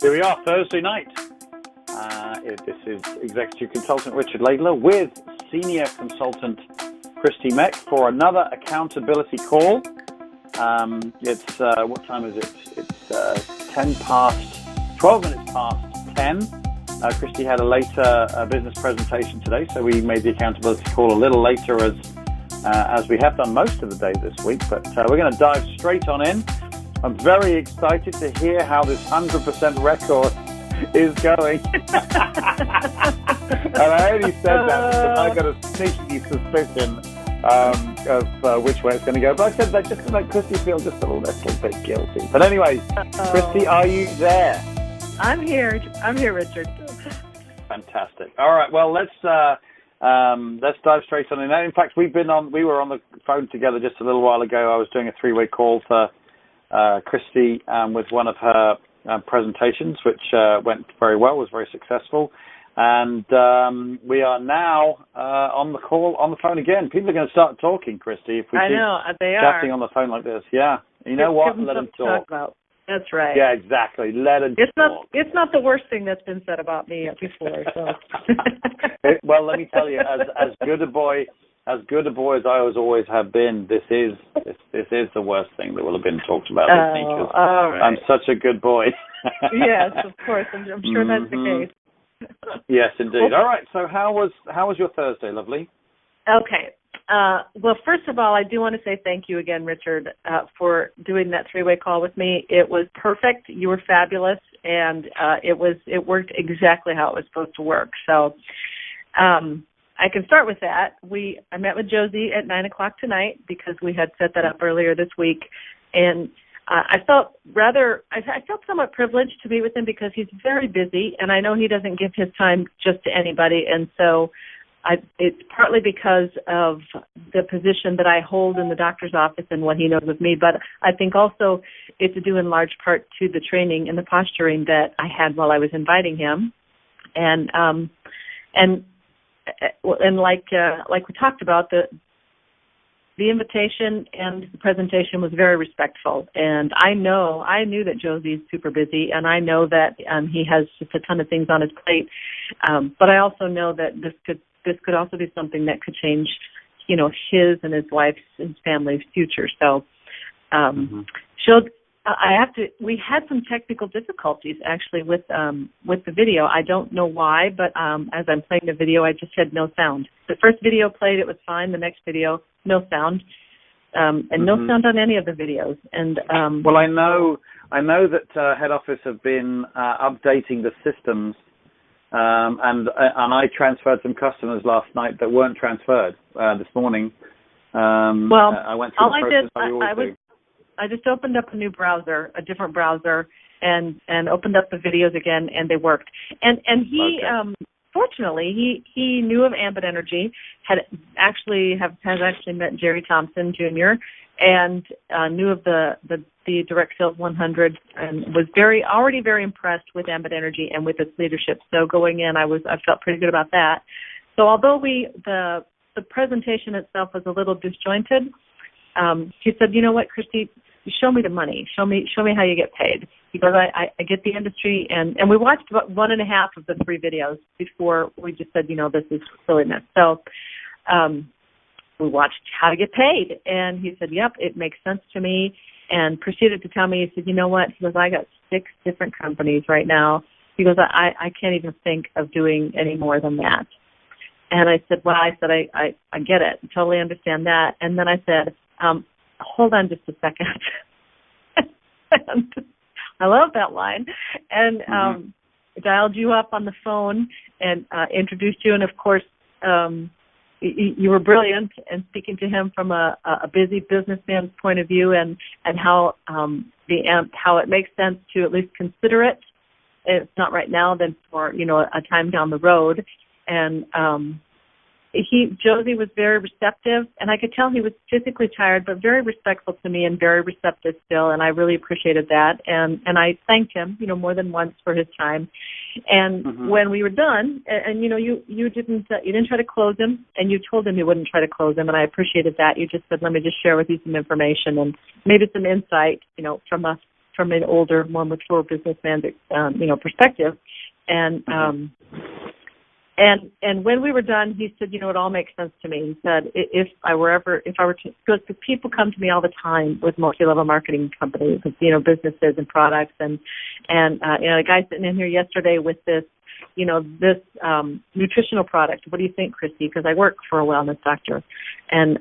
Here we are, Thursday night. This is Executive Consultant Richard Laidler with Senior Consultant Kristi Meck for another accountability call. It's, what time is it? It's 12 minutes past 10. Kristi had a later business presentation today, so we made the accountability call a little later as we have done most of the day this week, but we're going to dive straight on in. I'm very excited to hear how this 100% record is going. And I only said that because I got a sneaky suspicion of which way it's going to go. But I said that just to make Kristi feel just a little bit guilty. But anyway, Kristi, are you there? I'm here, Richard. Fantastic. All right. Well, let's dive straight on in. In fact, we were on the phone together just a little while ago. I was doing a three-way call for Kristi with one of her presentations, which went very well, was very successful. And we are now on the phone again. People are going to start talking, Kristi, if we keep chatting on the phone like this. Yeah. You know what? Let them talk. That's right. Yeah, exactly. Let them talk. It's not the worst thing that's been said about me before. So. Well, let me tell you, as good a boy as I always have been, this is the worst thing that will have been talked about with me, because I'm such a good boy. Yes, of course. I'm sure that's the case. Yes, indeed. All right. So how was your Thursday, lovely? Okay. Well, first of all, I do want to say thank you again, Richard, for doing that three-way call with me. It was perfect. You were fabulous, and it worked exactly how it was supposed to work. So I can start with that. I met with Josie at 9 o'clock tonight because we had set that up earlier this week, and I felt somewhat privileged to meet with him because he's very busy, and I know he doesn't give his time just to anybody, and so it's partly because of the position that I hold in the doctor's office and what he knows of me, but I think also it's due in large part to the training and the posturing that I had while I was inviting him, and like we talked about, the invitation and the presentation was very respectful, and I knew that Josie is super busy, and I know that he has just a ton of things on his plate, but I also know that this could also be something that could change, his and his wife's and his family's future. So, we had some technical difficulties actually with the video. I don't know why, but as I'm playing the video, I just had no sound. The first video played, it was fine. The next video, no sound, and no sound on any of the videos. And well, I know that head office have been updating the systems. And I transferred some customers last night that weren't transferred this morning. I went through the process I always do. I just opened up a new browser, a different browser, and opened up the videos again, and they worked. And he, fortunately, he knew of Ambit Energy, has actually met Jerry Thompson Jr., and knew of the Direct Sales 100, and was already very impressed with Ambit Energy and with its leadership. So going in, I felt pretty good about that. So although the presentation itself was a little disjointed, he said, "You know what, Kristi, show me the money. Show me how you get paid." He goes, I get the industry, and we watched about 1.5 of the 3 videos before we just said, this is silliness. So we watched how to get paid, and he said, "Yep, it makes sense to me," and proceeded to tell me, he said, "You know what?" He goes, "I got 6 different companies right now." He goes, I can't even think of doing any more than that. And I said, "Well," I get it. I totally understand that. And then I said, "Hold on just a second." And I love that line. And dialed you up on the phone and introduced you. And, of course, you were brilliant in speaking to him from a busy businessman's point of view, and how it makes sense to at least consider it. If not right now, then for a time down the road. And Josie was very receptive, and I could tell he was physically tired, but very respectful to me and very receptive still, and I really appreciated that. And I thanked him, more than once for his time. And when we were done, and you didn't try to close him, and you told him you wouldn't try to close him, and I appreciated that. You just said, "Let me just share with you some information and maybe some insight, from a from an older, more mature businessman, perspective. And and when we were done, he said, it all makes sense to me. He said, if I were to, because people come to me all the time with multi-level marketing companies, with, businesses and products, and the guy sitting in here yesterday with this, this nutritional product. What do you think, Kristi? Because I work for a wellness doctor, and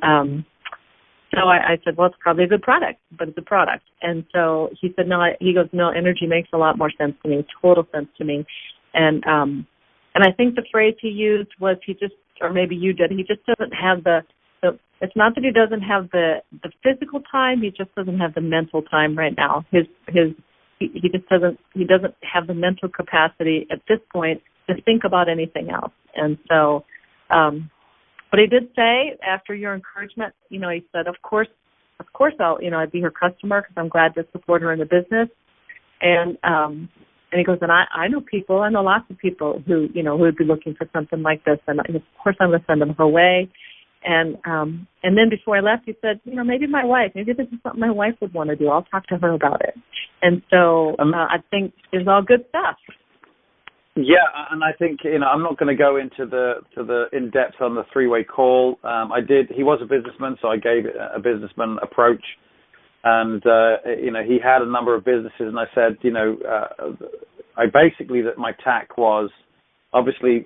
so I said, well, it's probably a good product, but it's a product. And so he said, no, energy makes a lot more sense to me, total sense to me, and I think the phrase he used was or maybe you did, he just doesn't have it's not that he doesn't have the physical time, he just doesn't have the mental time right now. He doesn't have the mental capacity at this point to think about anything else. And so, but he did say after your encouragement, he said, of course I'll, I'd be her customer because I'm glad to support her in the business. And he goes, and I know lots of people who would be looking for something like this. And of course I'm going to send them her way. And then before I left, he said, maybe this is something my wife would want to do. I'll talk to her about it. And so I think it's all good stuff. Yeah, and I think, I'm not going to go into the in-depth on the three-way call. He was a businessman, so I gave it a businessman approach. And, he had a number of businesses, and I said, that my tack was, obviously,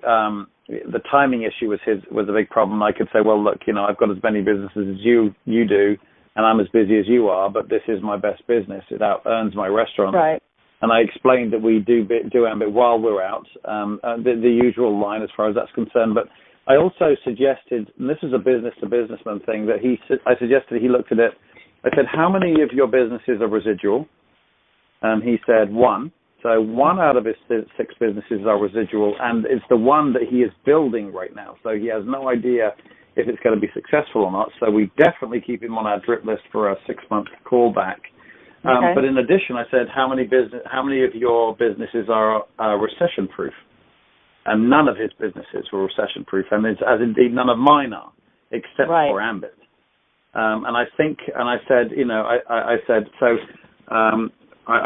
the timing issue was a big problem. I could say, well, look, I've got as many businesses as you do, and I'm as busy as you are, but this is my best business. It out-earns my restaurant. Right. And I explained that we do Ambit while we're out, the usual line as far as that's concerned. But I also suggested, and this is a business-to-businessman thing, that I suggested he looked at it. I said, how many of your businesses are residual? And he said 1. So 1 out of his 6 businesses are residual, and it's the one that he is building right now. So he has no idea if it's going to be successful or not. So we definitely keep him on our drip list for a 6-month callback. Okay. But in addition, I said, how many of your businesses are recession-proof? And none of his businesses were recession-proof, and as indeed none of mine are, except for Ambit. And I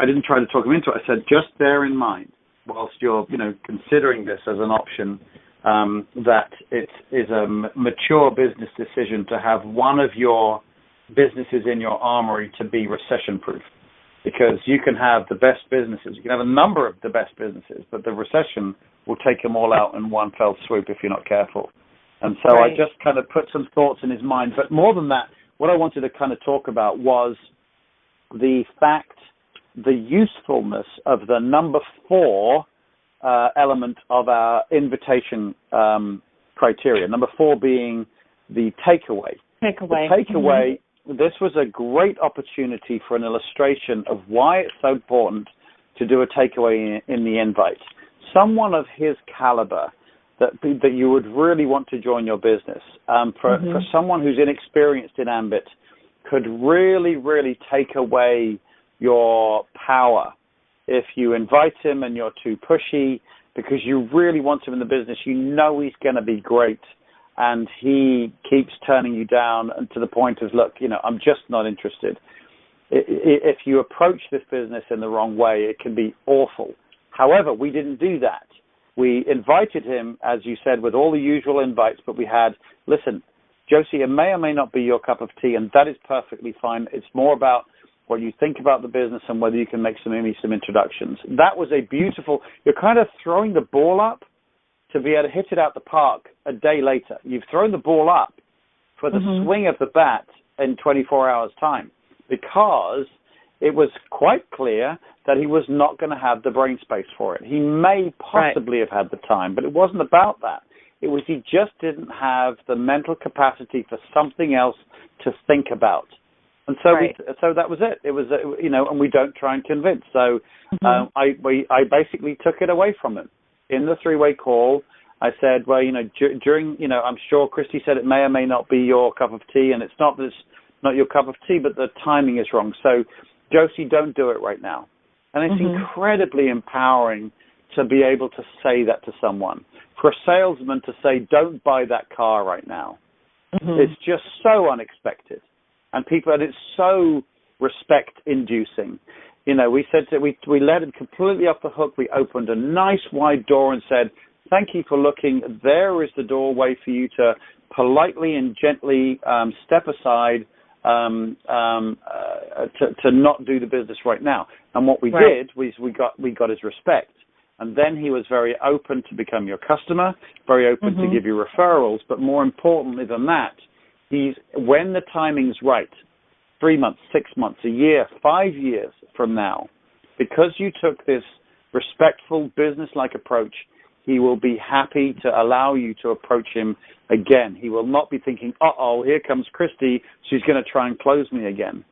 didn't try to talk him into it. I said, just bear in mind, whilst you're, considering this as an option, that it is a mature business decision to have one of your businesses in your armory to be recession-proof, because you can have the best businesses. You can have a number of the best businesses, but the recession will take them all out in one fell swoop if you're not careful. And so I just kind of put some thoughts in his mind. But more than that, what I wanted to kind of talk about was the usefulness of the number 4 element of our invitation criteria. Number 4 being the takeaway. The takeaway, this was a great opportunity for an illustration of why it's so important to do a takeaway in the invite. Someone of his caliber that you would really want to join your business, for someone who's inexperienced in Ambit, could really, really take away your power if you invite him and you're too pushy, because you really want him in the business. He's going to be great, and he keeps turning you down, and to the point of, look, I'm just not interested. If you approach this business in the wrong way, it can be awful. However, we didn't do that. We invited him, as you said, with all the usual invites, but we had, listen, Josie, it may or may not be your cup of tea, and that is perfectly fine. It's more about what you think about the business and whether you can make some introductions. That was a beautiful, you're kind of throwing the ball up to be able to hit it out the park a day later. You've thrown the ball up for the swing of the bat in 24 hours' time, because it was quite clear that he was not going to have the brain space for it. He may possibly have had the time, but it wasn't about that. It was he just didn't have the mental capacity for something else to think about. And so so that was it. It was, and we don't try and convince. So I basically took it away from him. In the 3-way call, I said, well, during, I'm sure Kristi said it may or may not be your cup of tea, and it's not that it's not your cup of tea, but the timing is wrong. So, Josie, don't do it right now. And it's incredibly empowering to be able to say that to someone. For a salesman to say, don't buy that car right now, it's just so unexpected. And it's so respect-inducing. we said that we let him completely off the hook. We opened a nice wide door and said, thank you for looking. There is the doorway for you to politely and gently step aside to not do the business right now. And what we did was we got his respect. And then he was very open to become your customer, very open to give you referrals. But more importantly than that, when the timing's right, 3 months, 6 months, a year, 5 years from now, because you took this respectful, business-like approach, he will be happy to allow you to approach him again. He will not be thinking, uh-oh, here comes Kristi. She's going to try and close me again.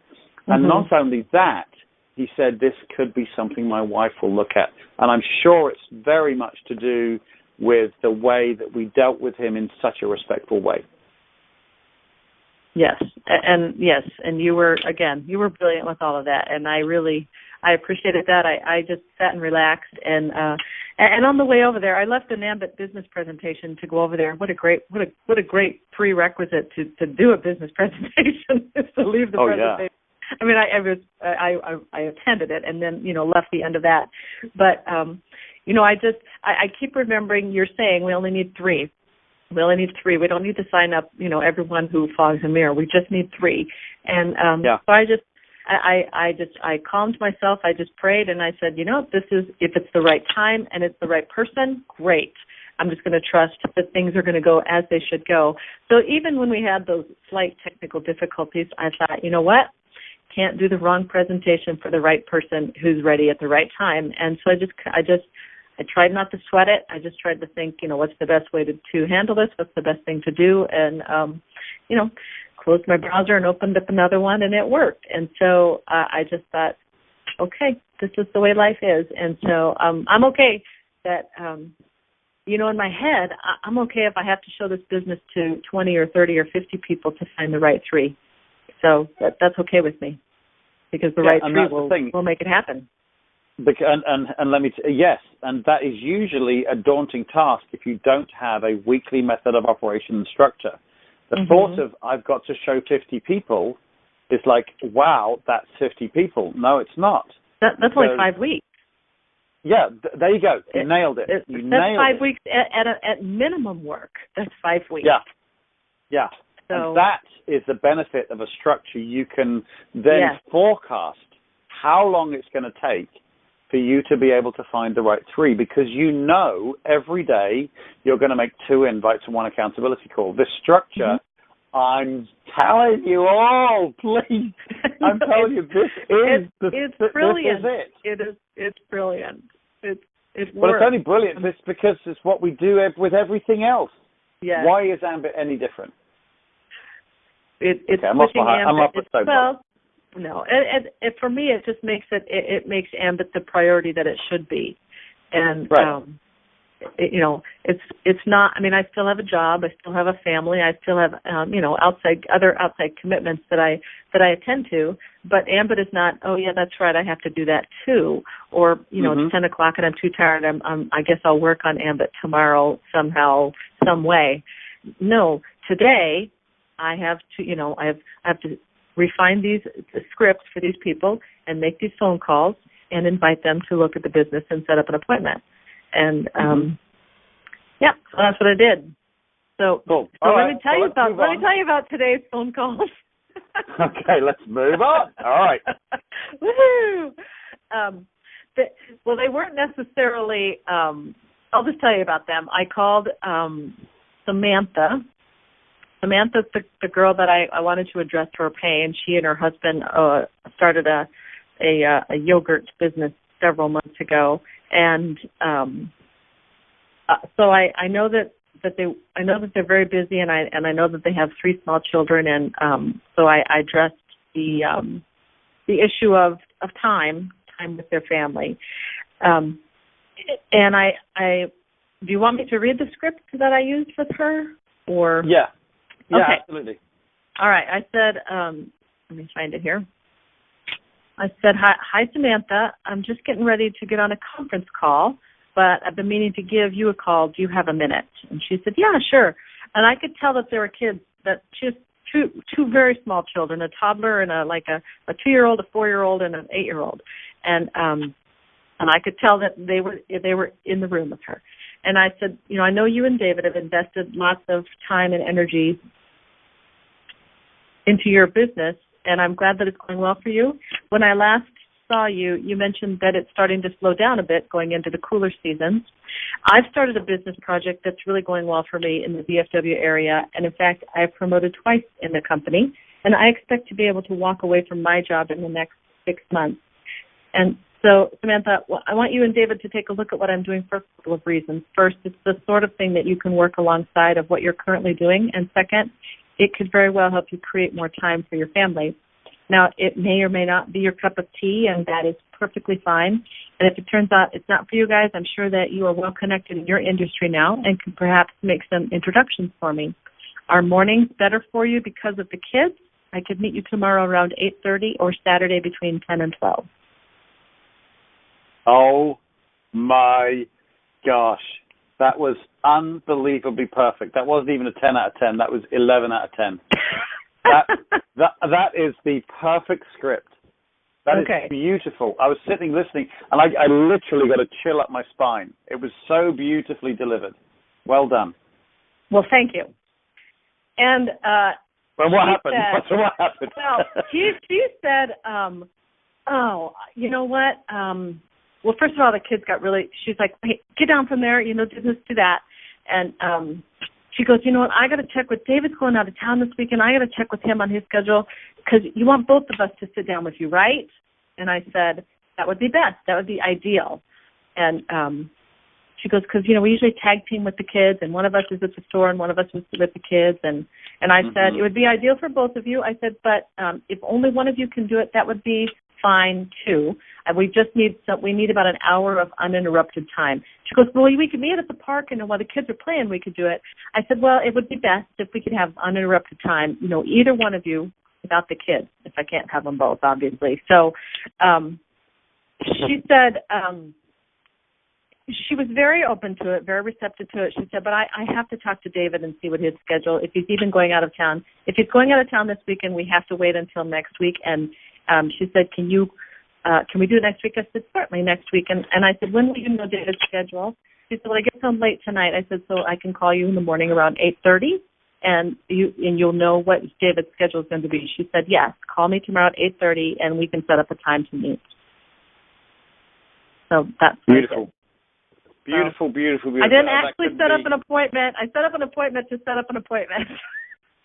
And not only that, he said, this could be something my wife will look at. And I'm sure it's very much to do with the way that we dealt with him in such a respectful way. Yes. And you were brilliant with all of that. And I appreciated that. I just sat and relaxed. And on the way over there, I left an Ambit business presentation to go over there. What a great prerequisite to do a business presentation is to leave the presentation. Yeah. I mean, I attended it and then, left the end of that. But, I keep remembering you're saying we only need 3. We only need 3. We don't need to sign up, everyone who fogs a mirror. We just need 3. And so I calmed myself. I just prayed and I said, if it's the right time and it's the right person, great. I'm just going to trust that things are going to go as they should go. So even when we had those slight technical difficulties, I thought, you know what? Can't do the wrong presentation for the right person who's ready at the right time. And so I tried not to sweat it. I just tried to think, what's the best way to handle this? What's the best thing to do? And, closed my browser and opened up another one, and it worked. And so I just thought, okay, this is the way life is. And so I'm okay that, in my head, I'm okay if I have to show this business to 20 or 30 or 50 people to find the right 3. So that's okay with me because the right 3 will make it happen. And let me yes, and that is usually a daunting task if you don't have a weekly method of operation and structure. The thought of I've got to show 50 people is like, wow, that's 50 people. No, it's not. That's only 5 weeks. Yeah, there you go. You nailed it. That's 5 weeks at minimum work. That's 5 weeks. Yeah. So, and that is the benefit of a structure. You can then forecast how long it's going to take for you to be able to find the right 3, because every day you're going to make 2 invites and 1 accountability call. This structure, I'm telling you all, please, I'm telling you, it's brilliant. This is it. It's brilliant. It works. Well, it's only brilliant because it's what we do with everything else. Yeah. Why is Ambit any different? It's I'm off the soapbox. Well, no, for me, it just makes it makes Ambit the priority that it should be, and it's not. I mean, I still have a job, I still have a family, I still have outside commitments that I attend to, but Ambit is not. Oh yeah, that's right, I have to do that too, or it's 10 o'clock and I'm too tired. I guess I'll work on Ambit tomorrow somehow, some way. No, today I have to. I have to refine the scripts for these people and make these phone calls and invite them to look at the business and set up an appointment. And so that's what I did. So, let me tell you about today's phone calls. Okay, let's move on. All right. Woohoo! They weren't necessarily. I'll just tell you about them. I called Samantha. Samantha's the girl that I wanted to address her pay, and she and her husband started a yogurt business several months ago, and so I know that they're very busy, and I know that they have 3 small children, and so I addressed the issue of time with their family, and I do you want me to read the script that I used with her, or Yeah, okay. Absolutely. All right. I said, let me find it here. I said, hi, Samantha. I'm just getting ready to get on a conference call, but I've been meaning to give you a call. Do you have a minute? And she said, yeah, sure. And I could tell that there were kids, that she was two very small children, a toddler and a 2-year-old, a 4-year-old, and an 8-year-old, and I could tell that they were in the room with her. And I said, I know you and David have invested lots of time and energy into your business, and I'm glad that it's going well for you. When I last saw you, you mentioned that it's starting to slow down a bit going into the cooler seasons. I've started a business project that's really going well for me in the DFW area, and in fact, I've promoted twice in the company, and I expect to be able to walk away from my job in the next 6 months. And so, Samantha, I want you and David to take a look at what I'm doing for a couple of reasons. First, it's the sort of thing that you can work alongside of what you're currently doing, and second, it could very well help you create more time for your family. Now, it may or may not be your cup of tea, and that is perfectly fine. And if it turns out it's not for you guys, I'm sure that you are well connected in your industry now and can perhaps make some introductions for me. Are mornings better for you because of the kids? I could meet you tomorrow around 8:30 or Saturday between 10 and 12. Oh, my gosh. That was unbelievably perfect. That wasn't even a 10 out of 10. That was 11 out of 10. That is the perfect script. That is beautiful. I was sitting listening, and I literally got a chill up my spine. It was so beautifully delivered. Well done. Well, thank you. And well, what happened? What happened? Well, she said, "Oh, you know what? Well, first of all, the kids got really. She's like, hey, get down from there. Do this, do that." And she goes, you know what? I got to check with David's going out of town this weekend. I got to check with him on his schedule because you want both of us to sit down with you, right? And I said, that would be best. That would be ideal. And she goes, because, we usually tag team with the kids, and one of us is at the store and one of us is with the kids. And I said, it would be ideal for both of you. I said, but if only one of you can do it, that would be fine too. And we just need about an hour of uninterrupted time. She goes, well, we could meet at the park, and while the kids are playing, we could do it. I said, well, it would be best if we could have uninterrupted time, either one of you without the kids, if I can't have them both, obviously. So she said she was very open to it, very receptive to it. She said, but I have to talk to David and see what his schedule, if he's even going out of town. If he's going out of town this weekend, we have to wait until next week. And she said, can we do it next week? I said, certainly next week. And I said, when will you know David's schedule? She said, well, I get home late tonight. I said, so I can call you in the morning around 8:30, and you'll know what David's schedule is going to be. She said, yes, call me tomorrow at 8:30, and we can set up a time to meet. So that's beautiful. Beautiful. I didn't actually set up an appointment. I set up an appointment to set up an appointment.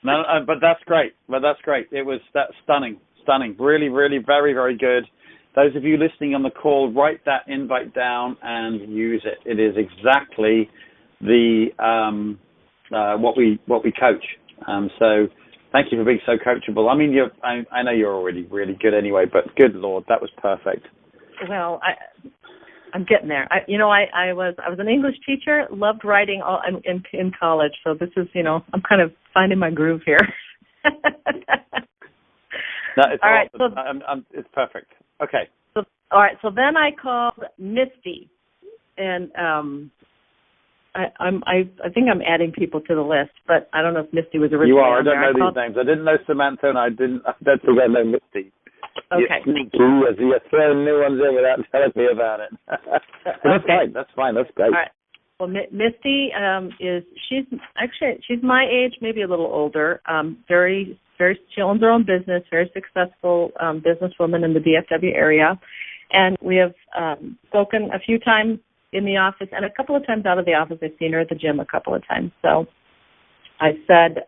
No, but that's great. It was stunning. Really, really, very, very good. Those of you listening on the call, write that invite down and use it. It is exactly the what we coach. So thank you for being so coachable. I mean, I know you're already really good anyway, but good Lord, that was perfect. Well, I'm getting there. I was an English teacher, loved writing in college. So this is, I'm kind of finding my groove here. No, it's all right. Awesome. So, it's perfect. Okay. So, all right. So then I called Misty, and I think I'm adding people to the list, but I don't know if Misty was originally. You are. On I don't know these names. I didn't know Samantha, and I don't think I know Misty. Okay. You're throwing new ones in without telling me about it. That's fine. That's great. All right. Well, Misty she's my age, maybe a little older. She owns her own business, very successful businesswoman in the DFW area. And we have spoken a few times in the office, and a couple of times out of the office. I've seen her at the gym a couple of times. So I said,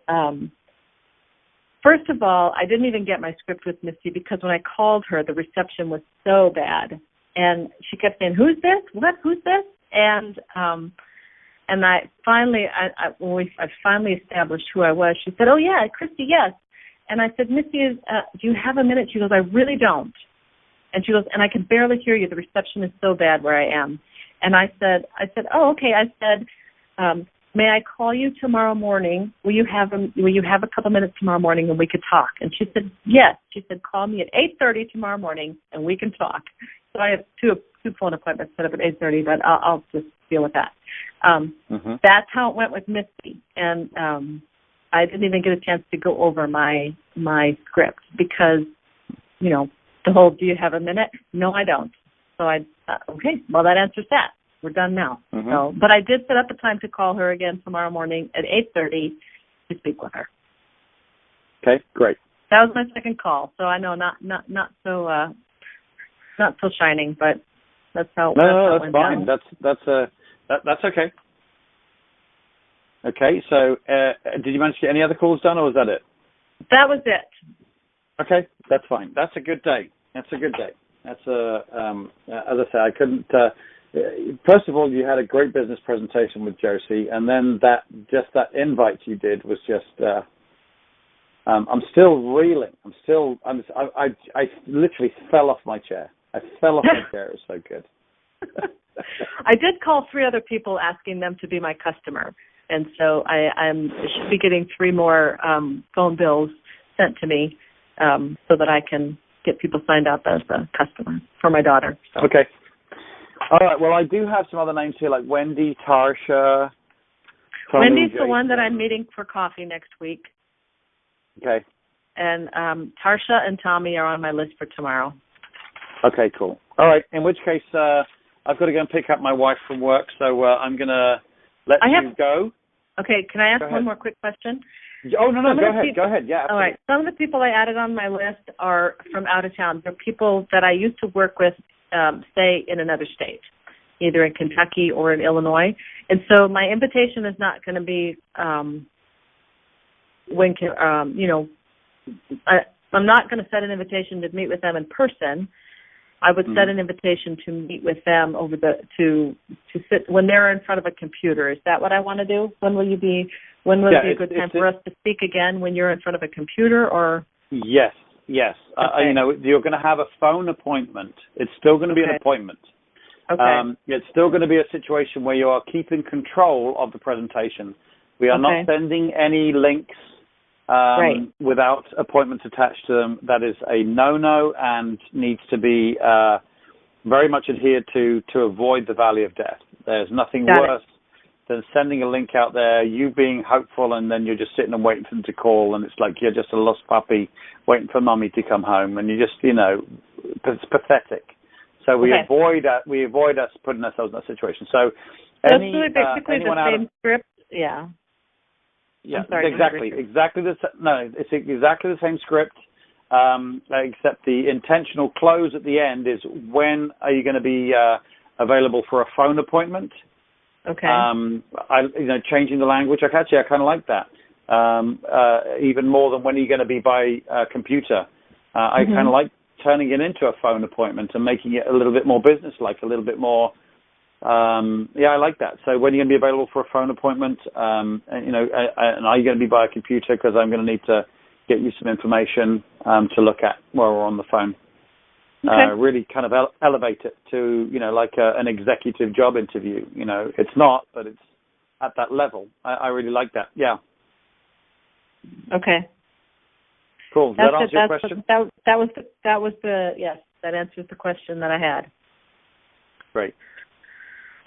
first of all, I didn't even get my script with Misty because when I called her, the reception was so bad. And she kept saying, who's this? What? Who's this? And I finally established who I was, she said, oh, yeah, Kristi, yes. And I said, Misty, do you have a minute? She goes, I really don't. And she goes, and I can barely hear you. The reception is so bad where I am. And I said, oh, okay. I said, may I call you tomorrow morning? Will you have a couple minutes tomorrow morning and we could talk? And she said, yes. She said, call me at 8:30 tomorrow morning and we can talk. So I have two phone appointments set up at 8:30, but I'll just deal with that. That's how it went with Misty. And I didn't even get a chance to go over my script because, the whole, do you have a minute? No, I don't. So okay, well, that answers that. We're done now. Mm-hmm. So, but I did set up a time to call her again tomorrow morning at 8:30 to speak with her. Okay, great. That was my second call. So I know not so shining, but that's how. No, that's that's fine. That's okay. Okay, so did you manage to get any other calls done, or was that it? That was it. Okay, that's fine. That's a good day. That's as I say, I couldn't. First of all, you had a great business presentation with Josie, and then that invite you did was just. I'm still reeling. I literally fell off my chair. I fell off my chair. It was so good. I did call 3 other people asking them to be my customer. And so I should be getting 3 more phone bills sent to me so that I can get people signed up as a customer for my daughter. So. Okay. All right. Well, I do have some other names here, like Wendy, Tarsha. Tony, Wendy's Jason. the one that I'm meeting for coffee next week. Okay. And Tarsha and Tommy are on my list for tomorrow. Okay, cool. All right. In which case, I've got to go and pick up my wife from work, so I'm going to let you go. Okay, can I ask one more quick question? Oh, no, go ahead. Yeah, absolutely. All right. Some of the people I added on my list are from out of town. They're people that I used to work with, say, in another state, either in Kentucky or in Illinois. And so my invitation is not going to be I'm not going to set an invitation to meet with them in person. I would set an invitation to meet with them over to sit when they're in front of a computer. Is that what I want to do? When will it be a good time for us to speak again, when you're in front of a computer, or? Yes. Okay. You're going to have a phone appointment. It's still going to be an appointment. Okay. It's still going to be a situation where you are keeping control of the presentation. We are not sending any links without appointments attached to them. That is a no-no and needs to be very much adhered to avoid the valley of death. There's nothing worse than sending a link out there, you being hopeful, and then you're just sitting and waiting for them to call, and it's like you're just a lost puppy waiting for mommy to come home, and you just, it's pathetic. So we avoid us putting ourselves in that situation. So that's really basically the same script, yeah. Yeah, sorry, exactly it's exactly the same script, except the intentional close at the end is, when are you going to be available for a phone appointment? Okay. Changing the language. I kind of like that. Even more than when are you going to be by computer. I kind of like turning it into a phone appointment and making it a little bit more business-like, a little bit more. I like that. So when are you going to be available for a phone appointment? And are you going to be by a computer? Because I'm going to need to get you some information to look at while we're on the phone. Really kind of elevate it to, like an executive job interview. It's not, but it's at that level. I really like that. Yeah. Okay. Cool. Does that answer your question? Yes, that answers the question that I had. Great.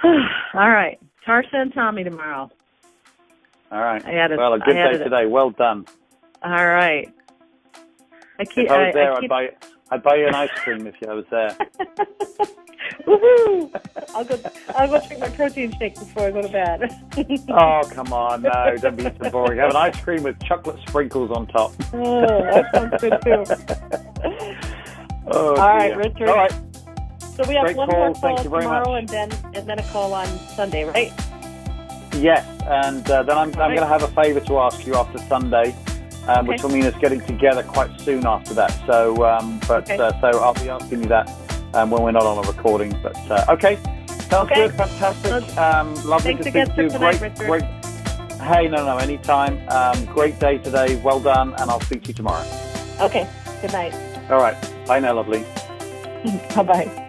All right. Tarsha and Tommy tomorrow. All right. A good day today. Well done. All right. If I was there, I'd buy you an ice cream if I was there. Woohoo! I'll go drink my protein shake before I go to bed. Oh, come on. No, don't be so boring. Have an ice cream with chocolate sprinkles on top. Oh, that sounds good too. All right, Richard. All right. So we have Great one call. more call tomorrow, and then a call on Sunday, right? Yes, and then I'm going to have a favour to ask you after Sunday, which will mean us getting together quite soon after that. So, so I'll be asking you that when we're not on a recording. But okay, sounds good, fantastic. Lovely to speak to you. Great. Hey, no, anytime. Great day today. Well done, and I'll speak to you tomorrow. Okay. Good night. All right. Bye now, lovely. Bye-bye.